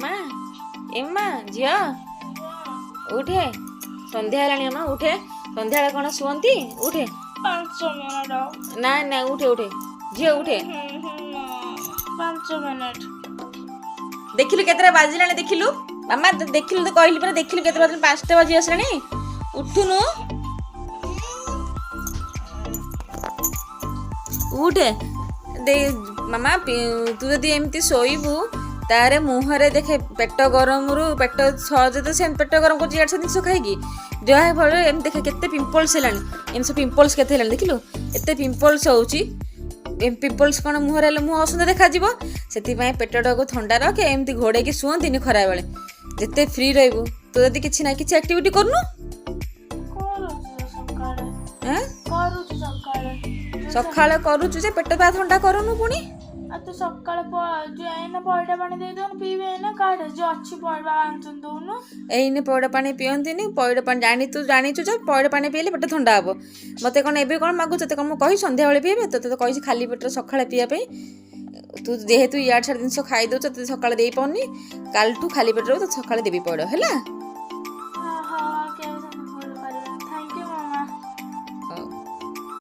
ଏମା ଏମା ଝିଅ ଉଠେ ସନ୍ଧ୍ୟା ହେଲାଣି ଅମା ଉଠେ ସନ୍ଧ୍ୟାବେଳେ କ'ଣ ଶୁଅନ୍ତି ଉଠେ 5 ମିନିଟ୍ ନା ନା ଉଠେ ଉଠେ ଝିଅ ଉଠେ 5 ମିନିଟ୍ ଦେଖିଲୁ କେତେଟା ବାଜିଲାଣି ଦେଖିଲୁ ମାମା ଦେଖିଲୁ ତ କହିଲି ପରା ଦେଖିଲୁ କେତେ ବାଜିଲାଣି 5ଟା ବାଜି ଆସିଲାଣି ଉଠୁନୁ ଉଠେ ଦେ ମାମା ତୁ ଯଦି ଏମିତି ଶୋଇବୁ ତାରେ ମୁହଁରେ ଦେଖେ ପେଟ ଗରମରୁ ପେଟ ସହଜ ତ ସେ ପେଟ ଗରମ କରୁଛି ଇଆଡ଼େ ଜିନିଷ ଖାଇକି ଯାହା ଫଳରେ ଏମିତି ଦେଖେ କେତେ ପିମ୍ପଲ୍ସ ହେଲାଣି ଏମିତି ସବୁ ପିମ୍ପଲ୍ସ କେତେ ହେଲାଣି ଦେଖିଲୁ ଏତେ ପିମ୍ପଲ୍ସ ହେଉଛି ପିମ୍ପଲ୍ସ କ'ଣ ମୁହଁରେ ହେଲେ ମୁହଁ ଅସୁନ୍ଦର ଦେଖାଯିବ ସେଥିପାଇଁ ପେଟଟାକୁ ଥଣ୍ଡା ରଖେ ଏମିତି ଘୋଡ଼େଇକି ଶୁଅନ୍ତିନି ଖରାବେଳେ ଯେତେ ଫ୍ରି ରହିବୁ ତୁ ଯଦି କିଛି ନା କିଛି ଆକ୍ଟିଭିଟି କରୁନୁ ସକାଳେ କରୁଛୁ ଯେ ପେଟ ବା ଥଣ୍ଡା କରୁନୁ ପୁଣି ତୁ ସକାଳେ ଏଇନା ପଇଡା ପାଣି ଦେଇଦଉନୁ ପିଇବେ ଏଇନା କାଢେ ଯୋଉ ଅଛି ପଇଡା ଆଣିଛନ୍ତି ଦଉନୁ ଏଇନେ ପଇଡ଼ ପାଣି ପିଅନ୍ତିନି ପଇଡ଼ ପାଣି ଜାଣିଛୁ ଯେ ପଇଡ଼ ପାଣି ପିଇଲେ ପେଟ ଥଣ୍ଡା ହେବ ମୋତେ କ'ଣ ଏବେ କ'ଣ ମାଗୁଛୁ ତତେ କ'ଣ ମୁଁ କହି ସନ୍ଧ୍ୟାବେଳେ ପିଇବେ ତତେ ତ କହିଛି ଖାଲି ପେଟରେ ସକାଳେ ପିଇବା ପାଇଁ ତୁ ଯେହେତୁ ଇଆଡ଼େ ସିଆଡ଼େ ଜିନିଷ ଖାଇଦେଉଛୁ ତତେ ସକାଳେ ଦେଇପାରୁନି କାଲିଠୁ ଖାଲି ପେଟରେ ତତେ ସକାଳେ ଦେବି ପଇଡ଼ ହେଲା।